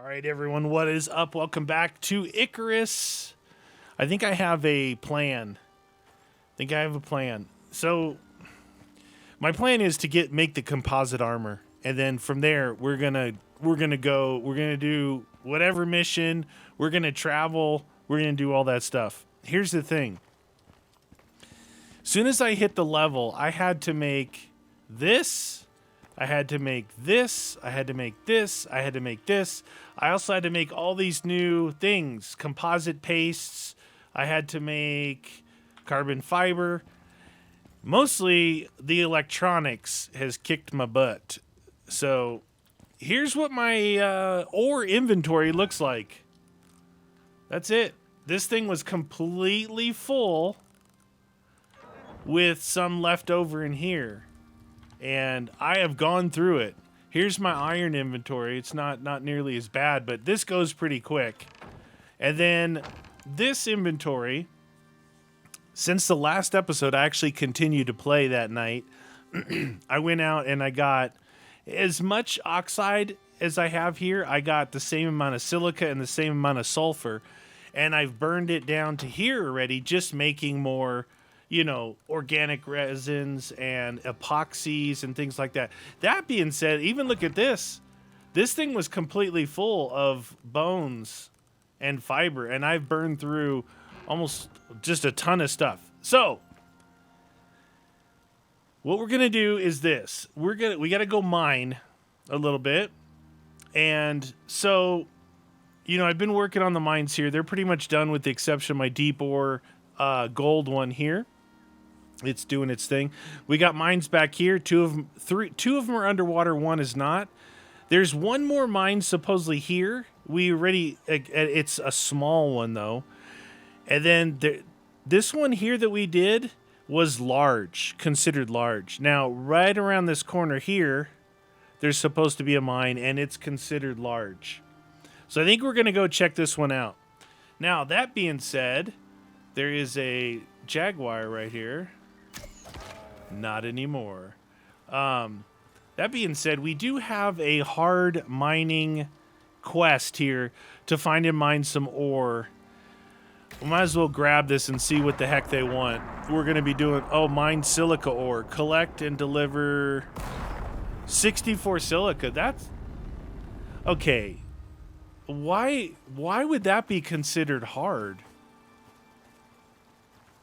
right, everyone, what is up? Welcome back to Icarus. I think I have a plan. So, my plan is to make the composite armor, and then from there we're gonna do whatever mission. We're gonna travel. We're gonna do all that stuff. Here's the thing. As soon as I hit the level, I had to make this. I had to make this. I had to make this. I had to make this. I also had to make all these new things, composite pastes. I had to make carbon fiber. Mostly the electronics has kicked my butt. So here's what my ore inventory looks like. That's it. This thing was completely full with some left over in here. And I have gone through it. Here's my iron inventory. It's not nearly as bad, but this goes pretty quick. And then this inventory, since the last episode, I actually continued to play that night. I went out and I got as much oxide as I have here. I got the same amount of silica and the same amount of sulfur. And I've burned it down to here already, just making more, organic resins and epoxies and things like that. That being said, even look at this. This thing was completely full of bones and fiber, and I've burned through almost just a ton of stuff. So, what we're gonna do is this. We gotta go mine a little bit. And so, I've been working on the mines here. They're pretty much done with the exception of my deep ore gold one here. It's doing its thing. We got mines back here. Two of them are underwater. One is not. There's one more mine supposedly here. It's a small one though. And then this one here that we did was considered large. Now, right around this corner here, there's supposed to be a mine, and it's considered large. So I think we're going to go check this one out. Now, that being said, there is a jaguar right here. Not anymore. That being said, we do have a hard mining quest here to find and mine some ore. We might as well grab this and see what the heck they want. We're going to be doing, mine silica ore. Collect and deliver 64 silica. That's... Okay. Why would that be considered hard?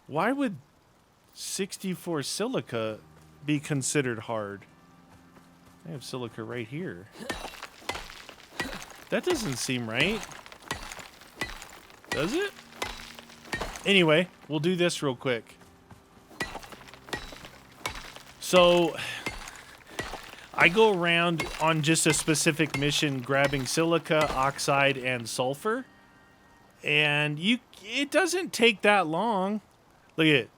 Why would 64 silica be considered hard? I have silica right here. That doesn't seem right. Does it? Anyway, we'll do this real quick. So, I go around on just a specific mission grabbing silica, oxide, and sulfur. And it doesn't take that long. Look at it.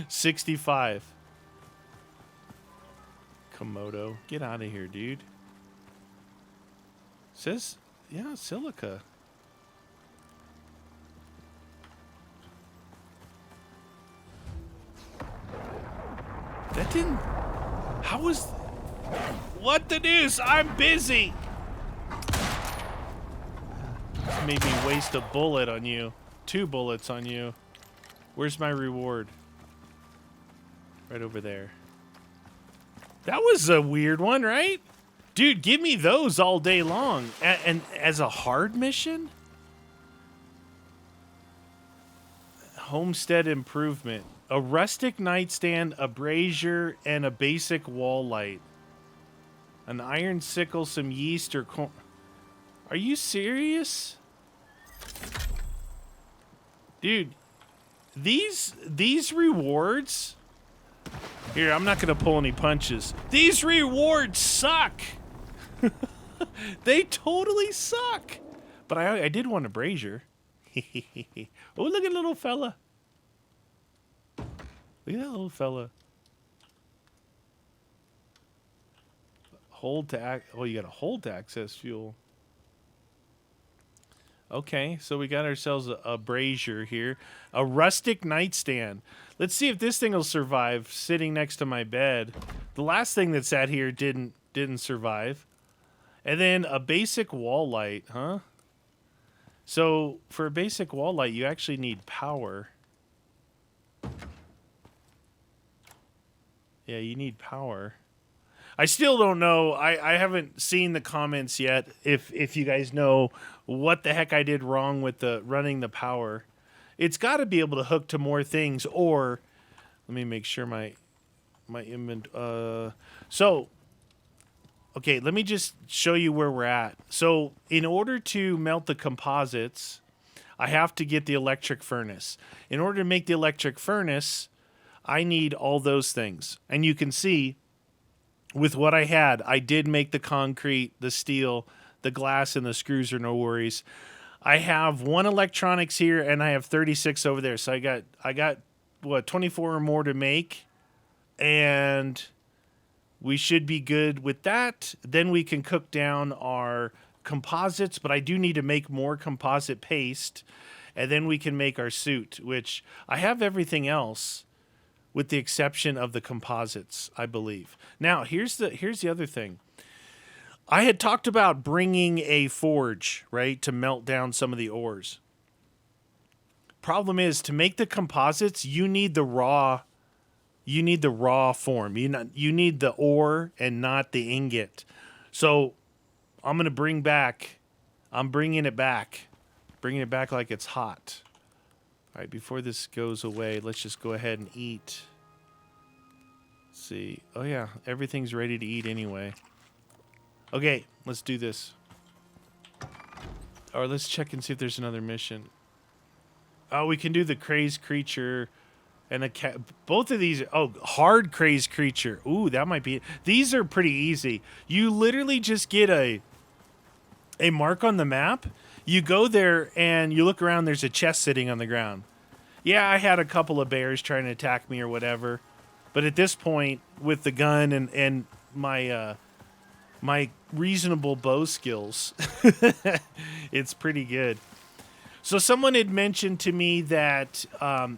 65. Komodo. Get out of here, dude. Says, yeah, silica. That didn't... How was... What the deuce? I'm busy! Made me waste a bullet on you. 2 bullets on you. Where's my reward? Right over there. That was a weird one, right? Dude, give me those all day long. And as a hard mission? Homestead improvement. A rustic nightstand, a brazier, and a basic wall light. An iron sickle, some yeast or corn. Are you serious? Dude, these rewards... Here, I'm not going to pull any punches. These rewards suck! They totally suck! But I did want a brazier. Oh, look at little fella. Look at that little fella. Hold to you got to hold to access fuel. Okay, so we got ourselves a brazier here. A rustic nightstand. Let's see if this thing will survive sitting next to my bed. The last thing that sat here didn't survive. And then a basic wall light, huh? So for a basic wall light, you actually need power. Yeah, you need power. I still don't know. I haven't seen the comments yet. If you guys know what the heck I did wrong with the running the power, it's got to be able to hook to more things. Or let me make sure my inventory. So okay, let me just show you where we're at. So in order to melt the composites, I have to get the electric furnace. In order to make the electric furnace, I need all those things. And you can see with what I had, I did make the concrete, the steel, the glass, and the screws are no worries. I have 1 electronics here, and I have 36 over there. So I got what, 24 or more to make, and we should be good with that. Then we can cook down our composites, but I do need to make more composite paste, and then we can make our suit, which I have everything else with the exception of the composites, I believe. Now, here's the other thing. I had talked about bringing a forge, right, to melt down some of the ores. Problem is, to make the composites, you need the raw form. You need the ore and not the ingot. So I'm bringing it back like it's hot. All right, before this goes away, let's just go ahead and eat. Let's see. Oh yeah, everything's ready to eat anyway. Okay, let's do this. Or let's check and see if there's another mission. Oh, we can do the crazed creature and the cat. Both of these. Oh, hard crazed creature. Ooh, that might be it. These are pretty easy. You literally just get a mark on the map. You go there and you look around. There's a chest sitting on the ground. Yeah, I had a couple of bears trying to attack me or whatever, but at this point, with the gun and my my reasonable bow skills, it's pretty good. So someone had mentioned to me that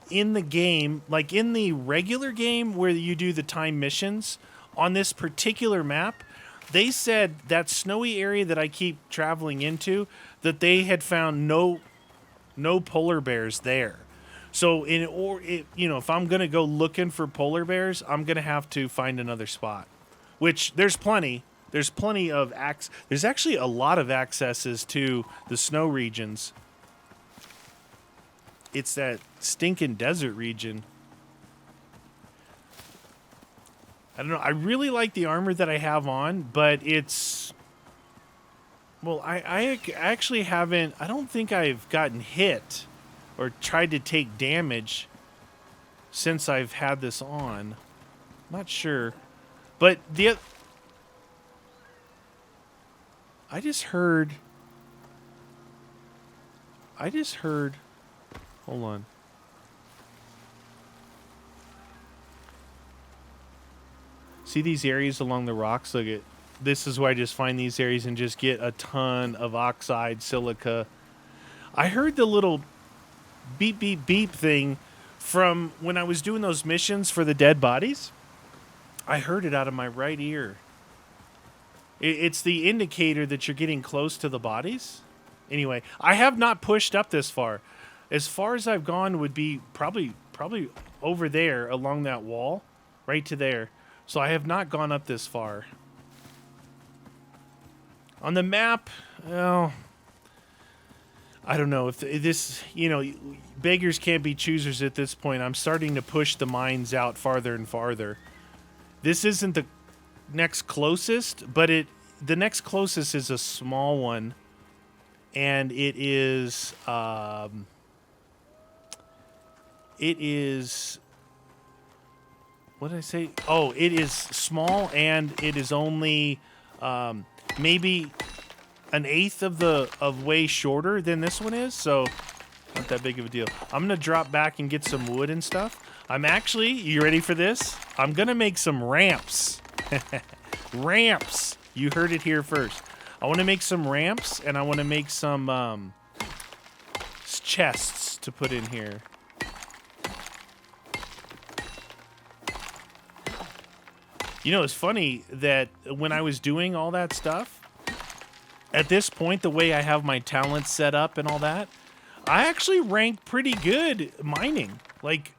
in the game, like in the regular game where you do the time missions, on this particular map, they said that snowy area that I keep traveling into, that they had found no polar bears there. So if I'm going to go looking for polar bears, I'm going to have to find another spot, which there's plenty. There's plenty of there's actually a lot of accesses to the snow regions. It's that stinking desert region. I don't know. I really like the armor that I have on, but it's... Well, I actually haven't... I don't think I've gotten hit or tried to take damage since I've had this on. Not sure. But I just heard... Hold on. See these areas along the rocks? Look at this is where I just find these areas and just get a ton of oxide, silica. I heard the little beep, beep, beep thing from when I was doing those missions for the dead bodies. I heard it out of my right ear. It's the indicator that you're getting close to the bodies. Anyway, I have not pushed up this far. As far as I've gone would be probably over there along that wall, right to there. So I have not gone up this far. On the map, well, I don't know if this, beggars can't be choosers at this point. I'm starting to push the mines out farther and farther. This isn't the next closest, but the next closest is a small one, and it is what did I say? Oh, it is small, and it is only maybe an eighth of way shorter than this one is, so not that big of a deal. I'm gonna drop back and get some wood and stuff. You ready for this? I'm gonna make some ramps. Ramps. You heard it here first. I want to make some ramps, and I want to make some chests to put in here. It's funny that when I was doing all that stuff, at this point, the way I have my talents set up and all that, I actually rank pretty good mining. Like,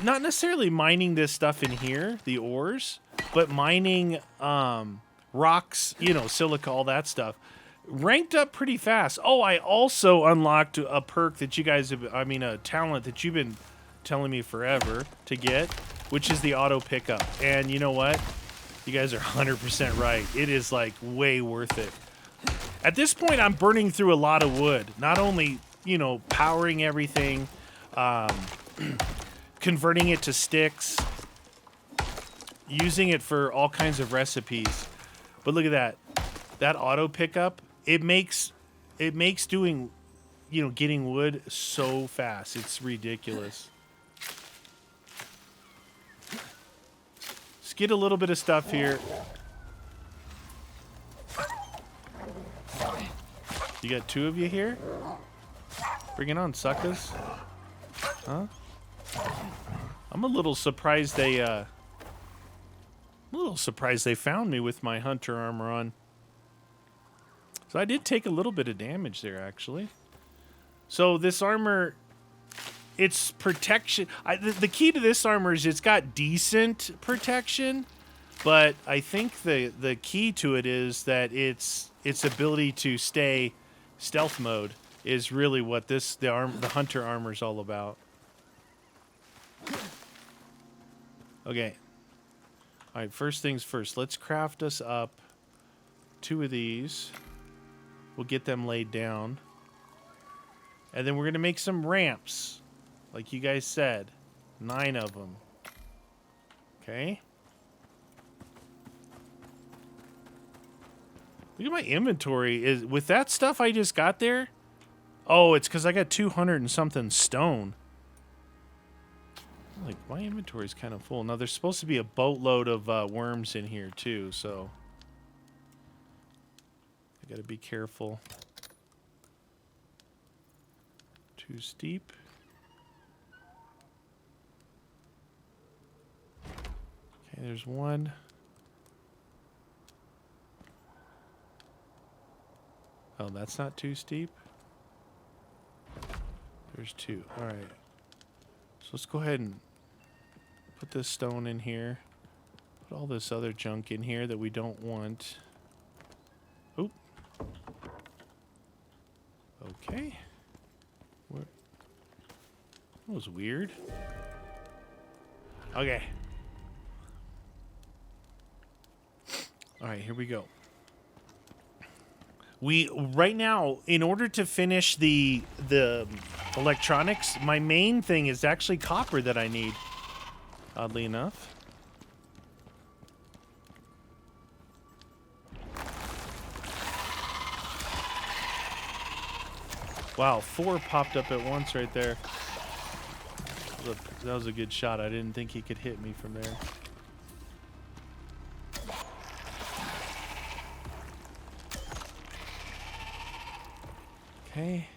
not necessarily mining this stuff in here, the ores, but mining rocks, you know, silica, all that stuff. Ranked up pretty fast. Oh, I also unlocked a perk that you guys have, I mean, a talent that you've been telling me forever to get, which is the auto pickup. And you know what? You guys are 100% right. It is like way worth it. At this point, I'm burning through a lot of wood. Not only, you know, powering everything, converting it to Styx, using it for all kinds of recipes. But look at that. That auto pickup, it makes doing, you know, getting wood so fast. It's ridiculous. Let's get a little bit of stuff here. You got 2 of you here? Bring it on, suckers. Huh? I'm a little surprised they found me with my hunter armor on. So I did take a little bit of damage there, actually. So this armor, it's protection. The key to this armor is it's got decent protection, but I think the key to it is that its ability to stay stealth mode is really what the hunter armor is all about. Okay. All right, first things first. Let's craft us up 2 of these. We'll get them laid down. And then we're going to make some ramps, like you guys said. 9 of them. Okay. Look at my inventory. With that stuff I just got there? Oh, it's because I got 200 and something stone. Like, my inventory's kind of full. Now, there's supposed to be a boatload of worms in here, too, so I gotta be careful. Too steep. Okay, there's one. Oh, that's not too steep. There's 2. All right. So let's go ahead and put this stone in here. Put all this other junk in here that we don't want. Oop. Okay. What? That was weird. Okay. All right, here we go. Right now, in order to finish the electronics, my main thing is actually copper that I need. Oddly enough. Wow, 4 popped up at once right there. That was a good shot. I didn't think he could hit me from there. Okay.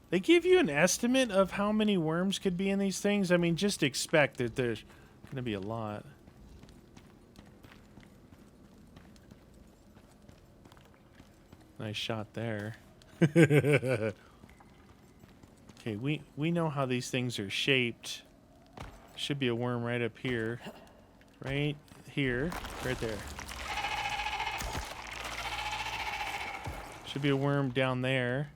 They give you an estimate of how many worms could be in these things. I mean, just expect that there's going to be a lot. Nice shot there. Okay, we know how these things are shaped. Should be a worm right up here. Right here. Right there. Should be a worm down there.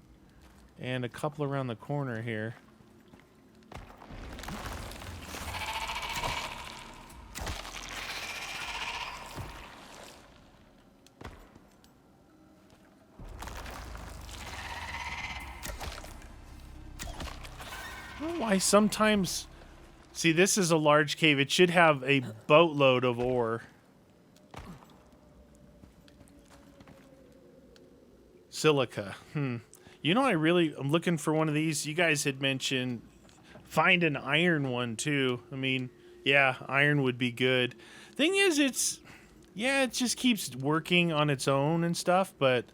And a couple around the corner here. I don't know why sometimes... See, this is a large cave. It should have a boatload of ore. Silica. You know, I'm looking for one of these. You guys had mentioned find an iron one too. I mean, yeah, iron would be good. Thing is, it just keeps working on its own and stuff, but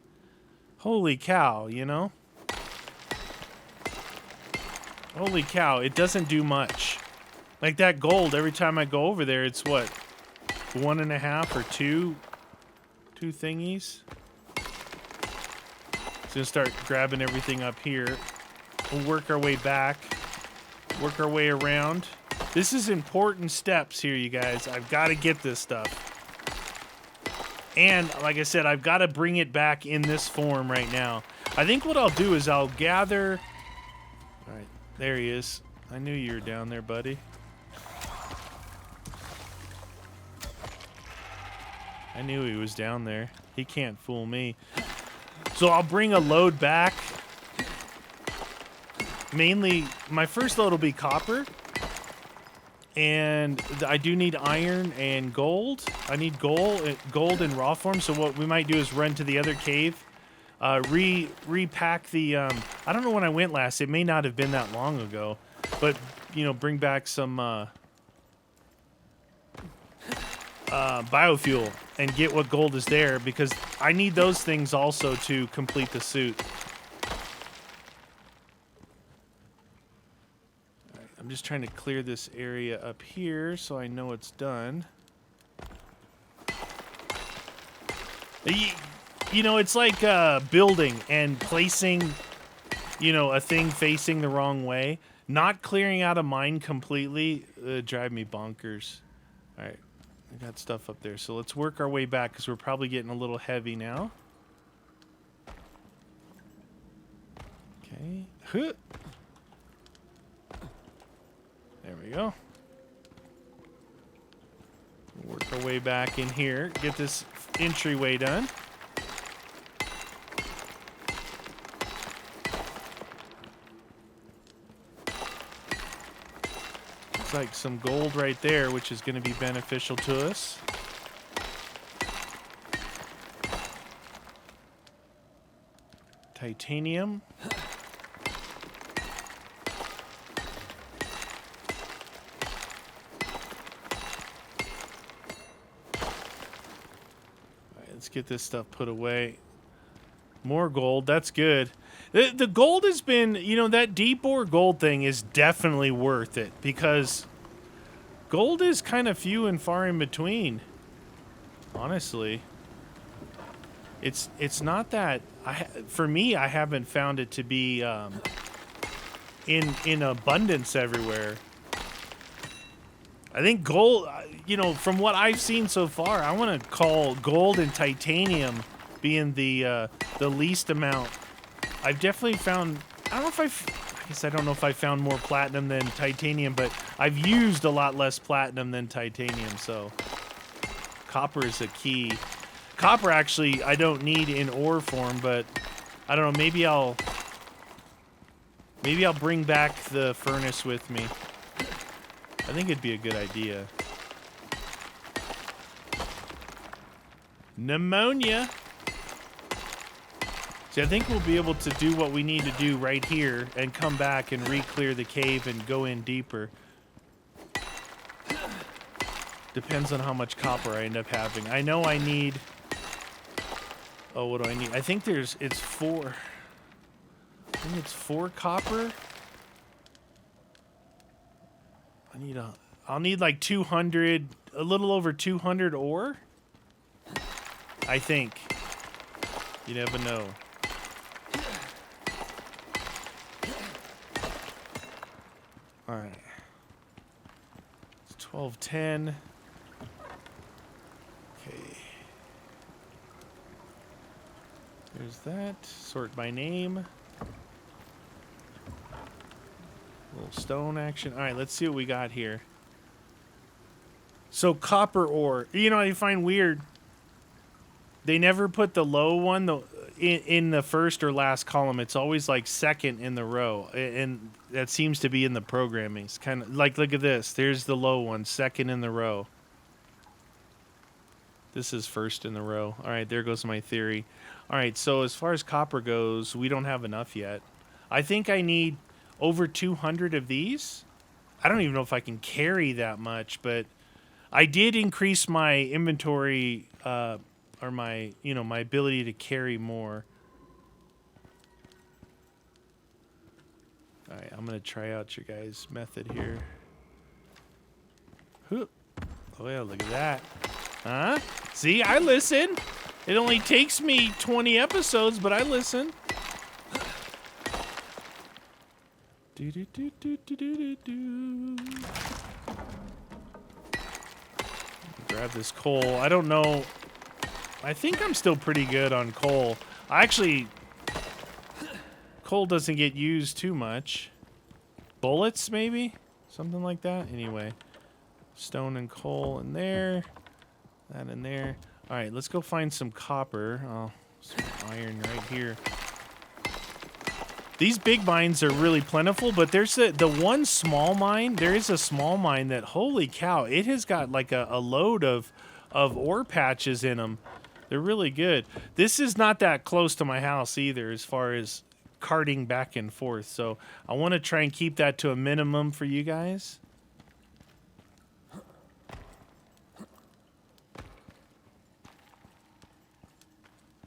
holy cow, you know? Holy cow, it doesn't do much. Like that gold, every time I go over there, it's what? 1.5 or 2 2 thingies. Just gonna start grabbing everything up here. We'll work our way back. Work our way around. This is important steps here, you guys. I've got to get this stuff. And, like I said, I've got to bring it back in this form right now. I think what I'll do is I'll gather... All right, there he is. I knew you were down there, buddy. I knew he was down there. He can't fool me. So I'll bring a load back. Mainly, my first load will be copper. And I do need iron and gold. I need gold in raw form. So what we might do is run to the other cave. Repack the... I don't know when I went last. It may not have been that long ago. But, you know, bring back some... biofuel and get what gold is there, because I need those things also to complete the suit. All right, I'm just trying to clear this area up here so I know it's done. You know, it's like building and placing, you know, a thing facing the wrong way. Not clearing out a mine completely drive me bonkers. All right. I got stuff up there, so let's work our way back because we're probably getting a little heavy now. Okay. Huh. There we go. Work our way back in here. Get this entryway done. Like some gold right there, which is going to be beneficial to us. Titanium. All right, let's get this stuff put away. More gold, that's good. The gold has been, you know, that deep ore gold thing is definitely worth it because gold is kind of few and far in between. Honestly, it's not that for me. I haven't found it to be in abundance everywhere. I think gold, you know, from what I've seen so far, I want to call gold and titanium being the least amount. I've definitely found, I guess I don't know if I found more platinum than titanium, but I've used a lot less platinum than titanium, so copper is a key. Copper, actually, I don't need in ore form, but I don't know, maybe I'll bring back the furnace with me. I think it'd be a good idea. Pneumonia. See, I think we'll be able to do what we need to do right here and come back and re-clear the cave and go in deeper. Depends on how much copper I end up having. I know I need... Oh, what do I need? I think it's 4. I think it's 4 copper. I'll need like 200, a little over 200 ore. I think. You never know. All right. It's 12:10. Okay. There's that. Sort by name. Little stone action. All right, let's see what we got here. So copper ore. You know, I find weird. They never put the low one in the first or last column. It's always like second in the row, and that seems to be in the programming. It's kind of like, look at this. There's the low one, second in the row. This is first in the row. All right, there goes my theory. All right, so as far as copper goes, we don't have enough yet. I think I need over 200 of these. I don't even know if I can carry that much, but I did increase my inventory, or my ability to carry more. All right, I'm gonna try out your guys' method here. Oh yeah, look at that. Huh? See, I listen. It only takes me 20 episodes, but I listen. Grab this coal. I don't know. I think I'm still pretty good on coal. Coal doesn't get used too much. Bullets, maybe? Something like that. Anyway. Stone and coal in there. That in there. Alright, let's go find some copper. Oh, some iron right here. These big mines are really plentiful, but there's the one small mine. There is a small mine that, holy cow, it has got like a load of ore patches in them. They're really good. This is not that close to my house either as far as carting back and forth. So I want to try and keep that to a minimum for you guys.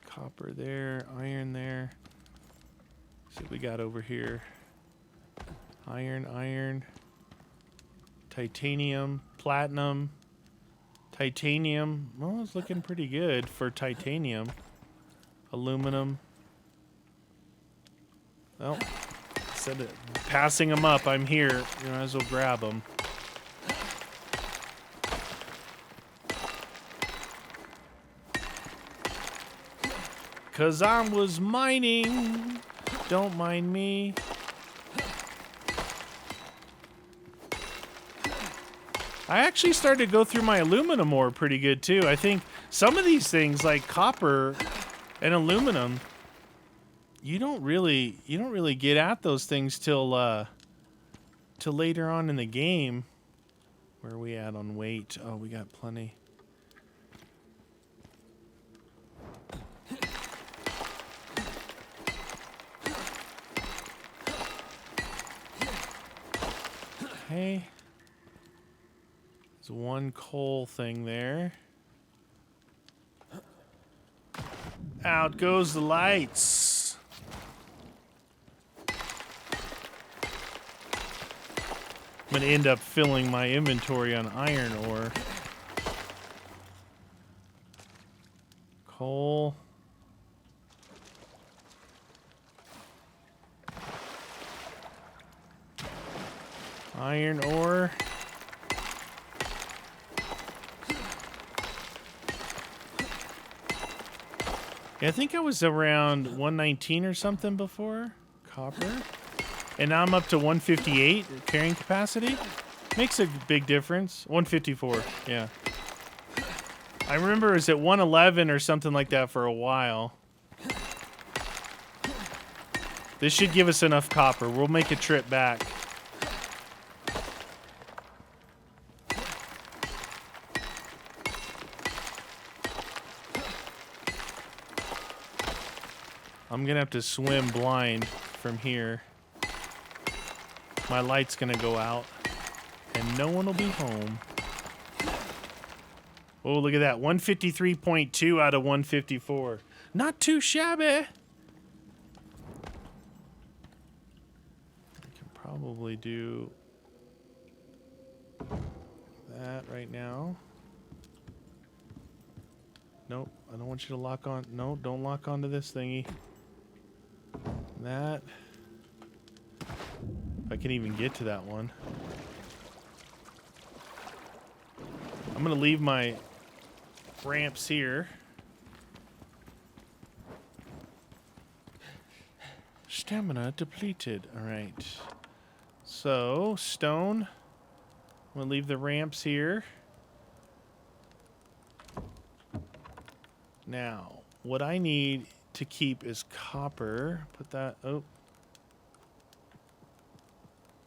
Copper there, iron there. See what we got over here. Iron, titanium, platinum, titanium. Well, it's looking pretty good for titanium. Aluminum. Well, instead of passing them up, I'm here. You might as well grab them. Cause I was mining. Don't mind me. I actually started to go through my aluminum ore pretty good too. I think some of these things like copper and aluminum, you don't really get at those things till later on in the game. Where are we at on weight? Oh, we got plenty. Okay. There's one coal thing there. Out goes the lights. I'm gonna end up filling my inventory on iron ore. Coal. Iron ore. Yeah, I think I was around 119 or something before. Copper. And now I'm up to 158 carrying capacity. Makes a big difference. 154, yeah. I remember it was at 111 or something like that for a while. This should give us enough copper. We'll make a trip back. I'm gonna have to swim blind from here. My light's gonna go out and no one will be home. Oh, look at that. 153.2 out of 154. Not too shabby. I can probably do that right now. Nope, I don't want you to lock on. No, don't lock onto this thingy. That. If I can even get to that one. I'm gonna leave my ramps here. Stamina depleted. Alright. So, stone. I'm gonna leave the ramps here. Now, what I need to keep is copper. Put that, oh.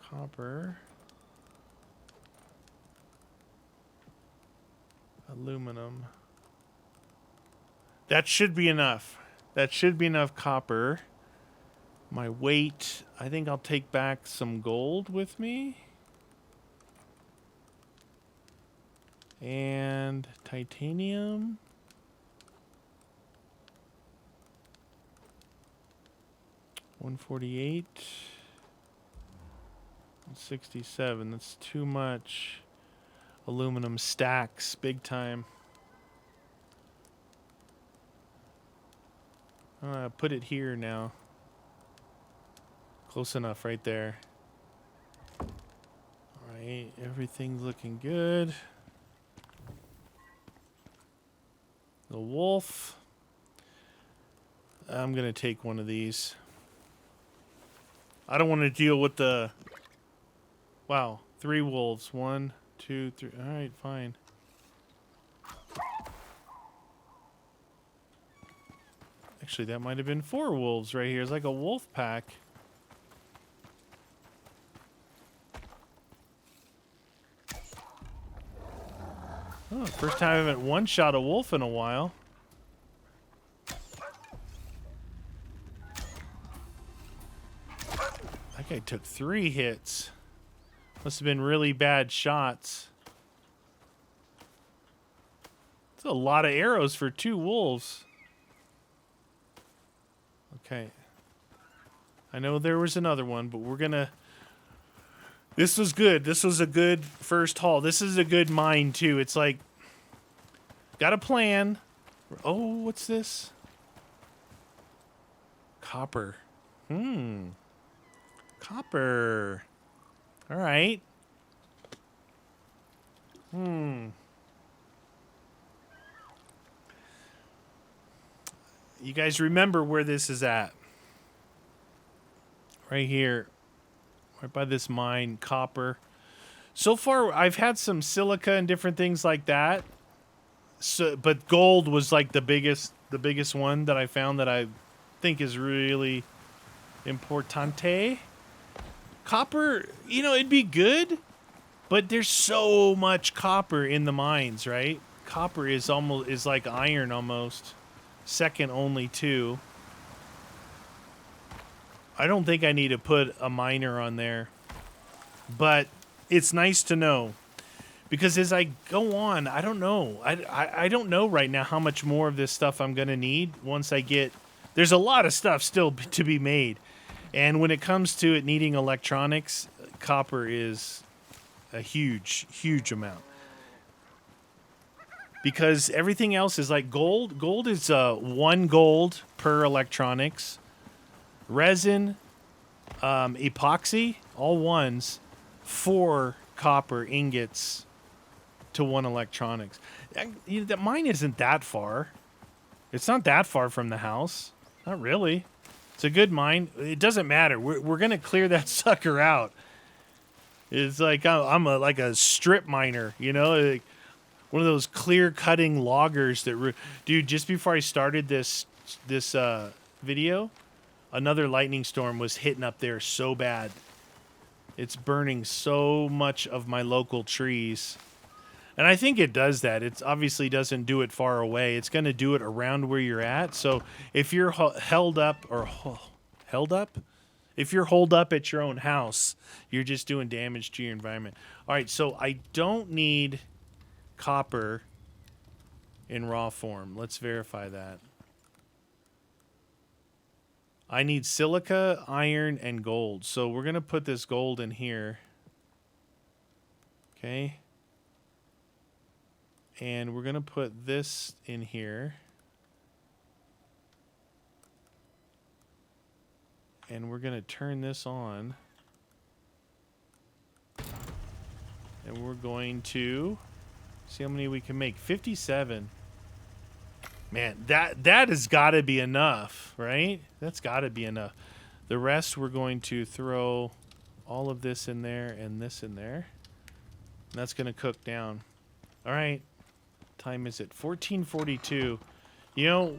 Copper. Aluminum. That should be enough. That should be enough copper. My weight, I think I'll take back some gold with me. And titanium. $148. 167. That's too much. Aluminum stacks, big time. Put it here now. Close enough right there. Alright, everything's looking good. The wolf. I'm going to take one of these. I don't want to deal with the... Wow, 3 wolves. 1, 2, 3. Alright, fine. Actually, that might have been 4 wolves right here. It's like a wolf pack. Oh, first time I haven't one-shot a wolf in a while. That guy took 3 hits. Must have been really bad shots. That's a lot of arrows for 2 wolves. Okay. I know there was another one, but we're gonna... This was good. This was a good first haul. This is a good mine, too. It's like... Got a plan. Oh, what's this? Copper. Copper. All right. You guys remember where this is at? Right here. Right by this mine, copper. So far, I've had some silica and different things like that. So, but gold was like the biggest one that I found that I think is really importante. Copper, you know, it'd be good, but there's so much copper in the mines, right? Copper is like iron almost, second only to. I don't think I need to put a miner on there, but it's nice to know. Because as I go on, I don't know. I don't know right now how much more of this stuff I'm going to need once I get... There's a lot of stuff still to be made. And when it comes to it needing electronics, copper is a huge, huge amount. Because everything else is like gold. Gold is 1 gold per electronics. Resin, epoxy, all ones, 4 copper ingots to 1 electronics. That mine isn't that far. It's not that far from the house. Not really. It's a good mine. It doesn't matter. We're gonna clear that sucker out. It's like I'm like a strip miner, you know, like one of those clear cutting loggers that. Dude, just before I started this video, another lightning storm was hitting up there so bad. It's burning so much of my local trees. And I think it does that. It obviously doesn't do it far away. It's going to do it around where you're at. So if you're held up, if you're holed up at your own house, you're just doing damage to your environment. All right, so I don't need copper in raw form. Let's verify that. I need silica, iron, and gold. So we're going to put this gold in here. Okay. And we're going to put this in here. And we're going to turn this on. And we're going to see how many we can make. 57. Man, that has got to be enough, right? That's got to be enough. The rest we're going to throw all of this in there and this in there. And that's going to cook down. All right. Time is it? 14:42. You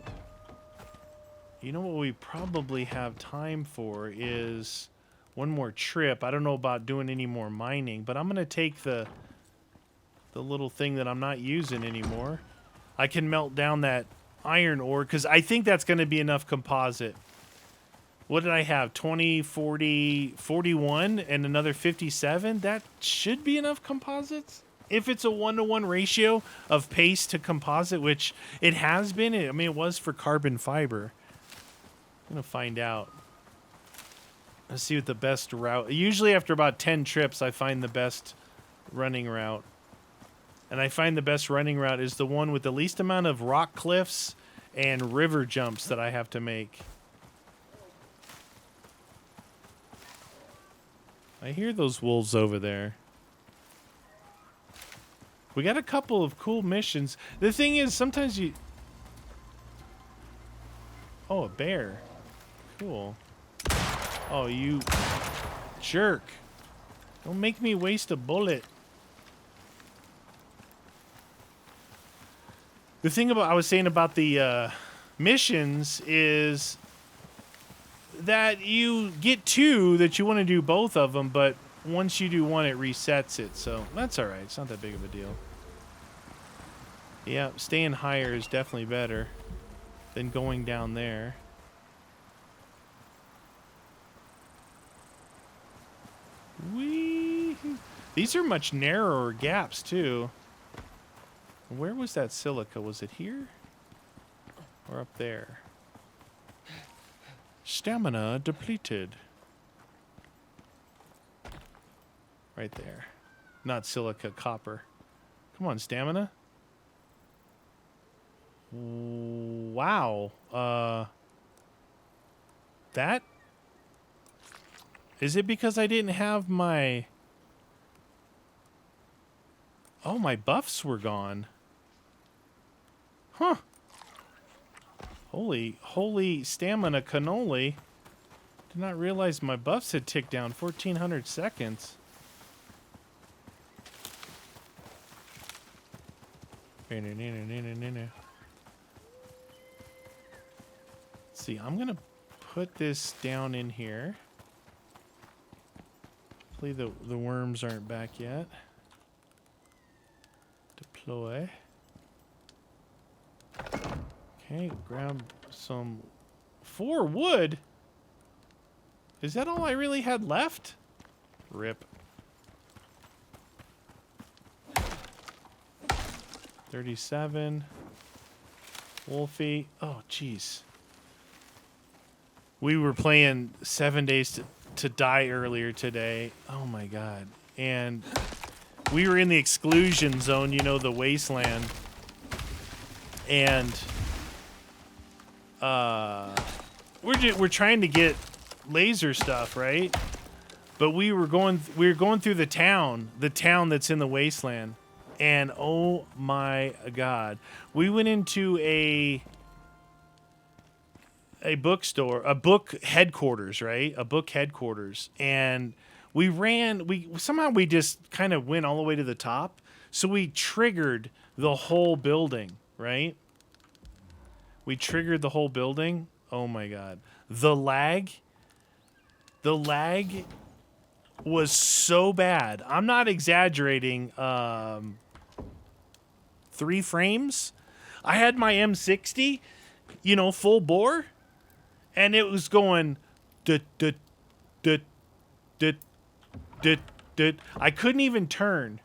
know what we probably have time for is one more trip. I don't know about doing any more mining, but I'm going to take the little thing that I'm not using anymore. I can melt down that iron ore because I think that's going to be enough composite. What did I have? 20, 40, 41 and another 57? That should be enough composites. If it's a 1-to-1 ratio of paste to composite, which it has been. I mean, it was for carbon fiber. I'm going to find out. Let's see what the best route. Usually after about 10 trips, I find the best running route. And I find the best running route is the one with the least amount of rock cliffs and river jumps that I have to make. I hear those wolves over there. We got a couple of cool missions. The thing is, sometimes you... Oh, a bear. Cool. Oh, you jerk. Don't make me waste a bullet. The thing about I was saying about the missions is that you get two that you want to do both of them, but once you do one, it resets it. So that's all right. It's not that big of a deal. Yeah, staying higher is definitely better than going down there. Whee! These are much narrower gaps, too. Where was that silica? Was it here? Or up there? Stamina depleted. Right there. Not silica, copper. Come on, stamina. Wow. That? Is it because I didn't have my... Oh, my buffs were gone. Huh. Holy stamina cannoli. Did not realize my buffs had ticked down 1,400 seconds. See, I'm gonna put this down in here. Hopefully the worms aren't back yet. Deploy. Okay, grab some 4 wood. Is that all I really had left? Rip. 37. Wolfie. Oh, jeez. We were playing 7 Days to Die earlier today. Oh, my God. And we were in the exclusion zone, you know, the wasteland. And we're trying to get laser stuff, right? But we were going through the town that's in the wasteland. And oh my God, we went into a bookstore, a book headquarters, right? A book headquarters. And we somehow just kind of went all the way to the top. So we triggered the whole building, right? We triggered the whole building. Oh my God. The lag was so bad. I'm not exaggerating. 3 frames. I had my M60, you know, full bore, and it was going I couldn't even turn.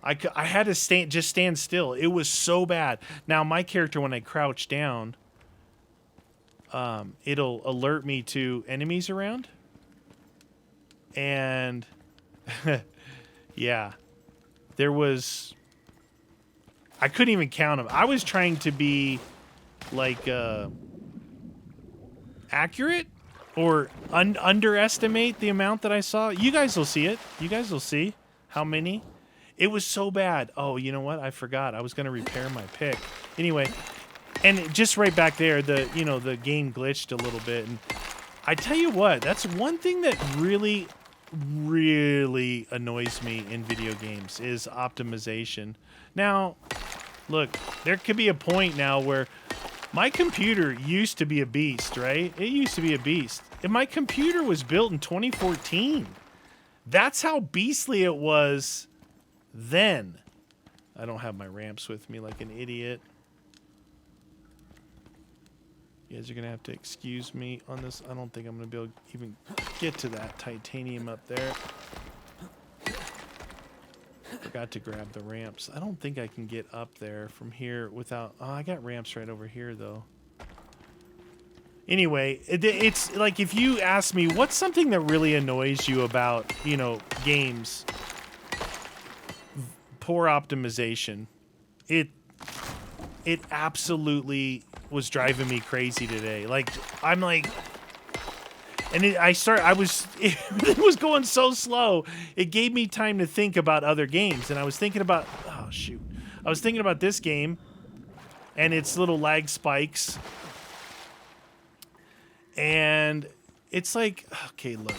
I had to stand still. It was so bad. Now my character, when I crouch down, it'll alert me to enemies around. And yeah, there was... I couldn't even count them. I was trying to be like accurate or underestimate the amount that I saw. You guys will see it. You guys will see how many. It was so bad. Oh, you know what? I forgot. I was going to repair my pick. Anyway, and just right back there, the game glitched a little bit. And I tell you what, that's one thing that really, really annoys me in video games is optimization. Now, look, there could be a point now where my computer used to be a beast, right? It used to be a beast. And my computer was built in 2014. That's how beastly it was then. I don't have my ramps with me like an idiot. You guys are going to have to excuse me on this. I don't think I'm going to be able to even get to that titanium up there. Forgot to grab the ramps. I don't think I can get up there from here without... Oh, I got ramps right over here, though. Anyway, it's like if you ask me, what's something that really annoys you about, you know, games? Poor optimization. It absolutely was driving me crazy today. Like, I'm like, and it was going so slow. It gave me time to think about other games. And I was thinking about, oh, shoot. I was thinking about this game and its little lag spikes. And it's like, okay, look.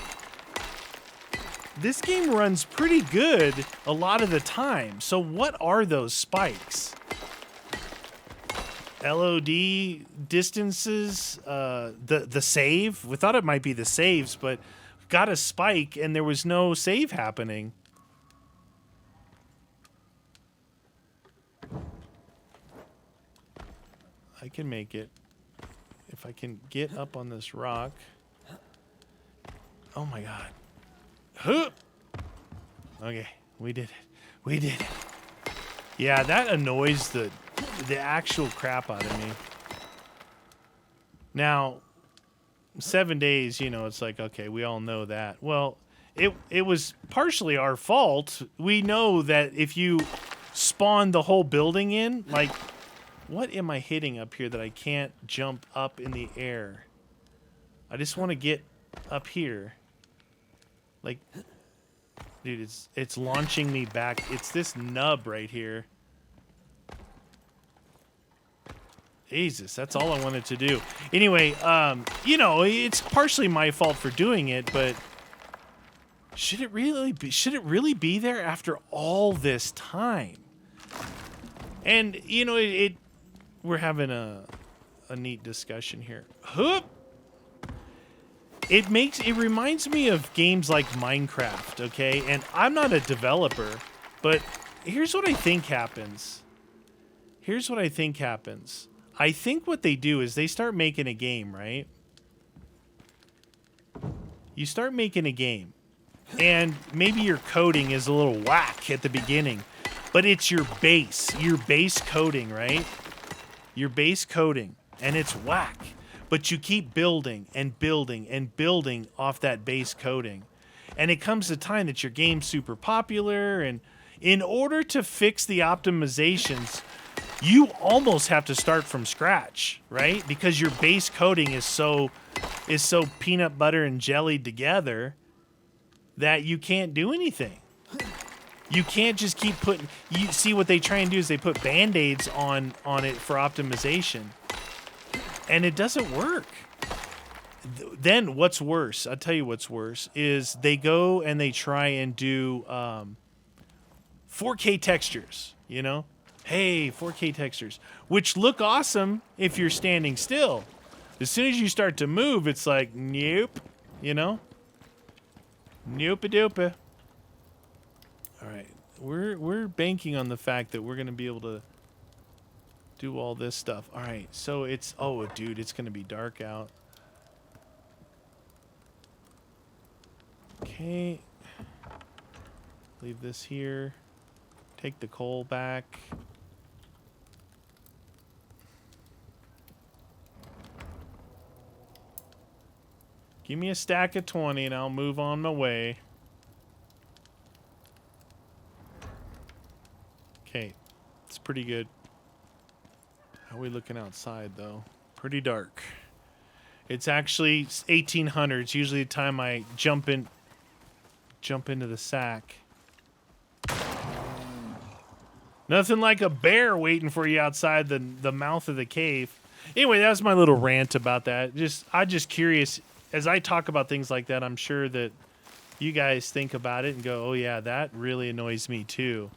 This game runs pretty good a lot of the time. So what are those spikes? LOD distances, the save. We thought it might be the saves, but got a spike and there was no save happening. I can make it. If I can get up on this rock. Oh my god. Huh. Okay, we did it. We did it. Yeah, that annoys the actual crap out of me. Now, 7 days, you know, it's like, okay, we all know that. Well, it was partially our fault. We know that if you spawn the whole building in, like, what am I hitting up here that I can't jump up in the air? I just want to get up here. Like, dude, it's launching me back. It's this nub right here. Jesus, that's all I wanted to do. Anyway, you know, it's partially my fault for doing it, but should it really be there after all this time? And you know, we're having a neat discussion here. Hoop. It reminds me of games like Minecraft, okay? And I'm not a developer, but here's what I think happens. I think what they do is they start making a game, right? You start making a game, and maybe your coding is a little whack at the beginning, but it's your base coding, right? Your base coding, and it's whack. But you keep building and building and building off that base coding. And it comes a time that your game's super popular, and in order to fix the optimizations, you almost have to start from scratch, right? Because your base coding is so peanut butter and jellied together that you can't do anything. You can't just keep putting... You see, what they try and do is they put Band-Aids on it for optimization. And it doesn't work. Then what's worse, I'll tell you what's worse, is they go and they try and do 4K textures, you know? Hey, 4K textures, which look awesome if you're standing still. As soon as you start to move, it's like, nope, you know? Nope-a-dope-a. All right, we're banking on the fact that we're going to be able to do all this stuff. All right, so it's, oh, dude, it's going to be dark out. Okay. Leave this here. Take the coal back. Give me a stack of 20 and I'll move on my way. Okay, it's pretty good. How are we looking outside, though? Pretty dark. It's actually 1800s, usually the time I jump into the sack. Nothing like a bear waiting for you outside the mouth of the cave. Anyway, that was my little rant about that. I'm just curious. As I talk about things like that, I'm sure that you guys think about it and go, oh yeah, that really annoys me too.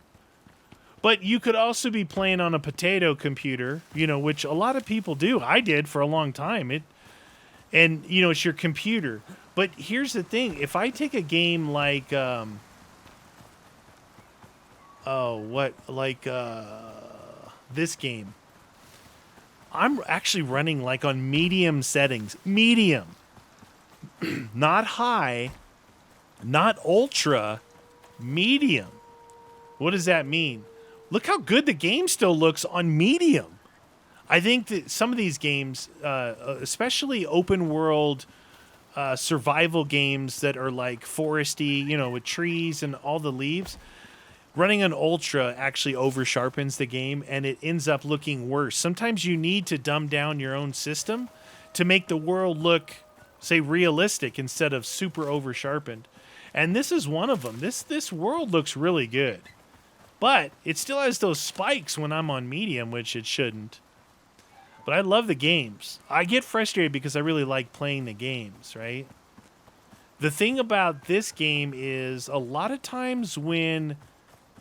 But you could also be playing on a potato computer, you know, which a lot of people do. I did for a long time. And you know, it's your computer. But here's the thing. If I take a game like, this game, I'm actually running like on medium settings. Medium. Not high, not ultra, medium. What does that mean? Look how good the game still looks on medium. I think that some of these games, especially open world survival games that are like foresty, you know, with trees and all the leaves, running an ultra actually over sharpens the game, and it ends up looking worse. Sometimes you need to dumb down your own system to make the world look, say, realistic instead of super over sharpened. And this is one of them. This world looks really good, but it still has those spikes when I'm on medium, which it shouldn't. But I love the games. I get frustrated because I really like playing the games, right? The thing about this game is a lot of times when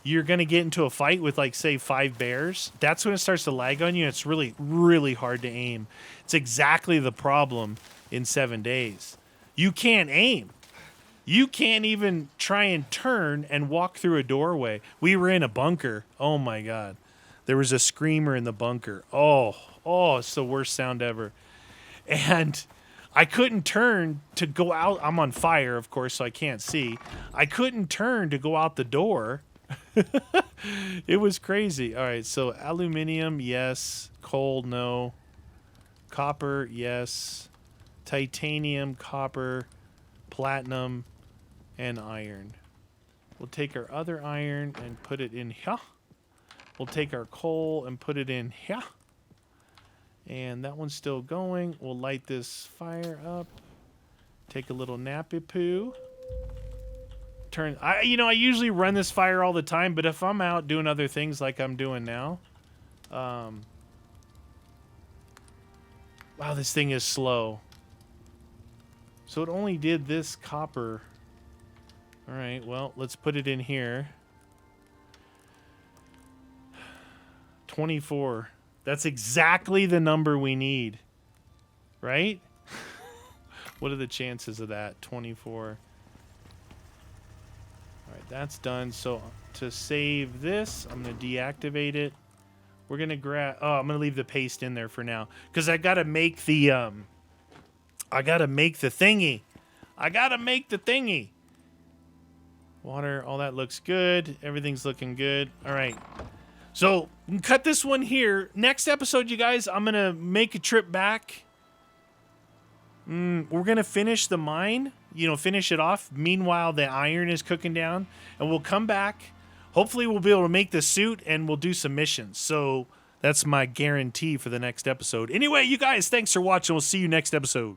you're going to get into a fight with, like, say, 5 bears, that's when it starts to lag on you. It's really, really hard to aim. It's exactly the problem in 7 days. You can't aim. You can't even try and turn and walk through a doorway. We were in a bunker. Oh, my God. There was a screamer in the bunker. Oh, it's the worst sound ever. And I couldn't turn to go out. I'm on fire, of course, so I can't see. I couldn't turn to go out the door. It was crazy. All right, so aluminum, yes. Coal, no. Copper, yes. Titanium, copper, platinum, and iron. We'll take our other iron and put it in here. We'll take our coal and put it in here. And that one's still going. We'll light this fire up. Take a little nappy poo. I usually run this fire all the time, but if I'm out doing other things like I'm doing now, wow, this thing is slow. So it only did this copper. All right, well, let's put it in here. 24. That's exactly the number we need, right? What are the chances of that? 24. All right, that's done. So to save this, I'm going to deactivate it. We're going to grab... Oh, I'm going to leave the paste in there for now because I got to make the... I got to make the thingy. Water, all that looks good. Everything's looking good. All right. So, we can cut this one here. Next episode, you guys, I'm going to make a trip back. We're going to finish the mine. Finish it off. Meanwhile, the iron is cooking down. And we'll come back. Hopefully, we'll be able to make the suit and we'll do some missions. So, that's my guarantee for the next episode. Anyway, you guys, thanks for watching. We'll see you next episode.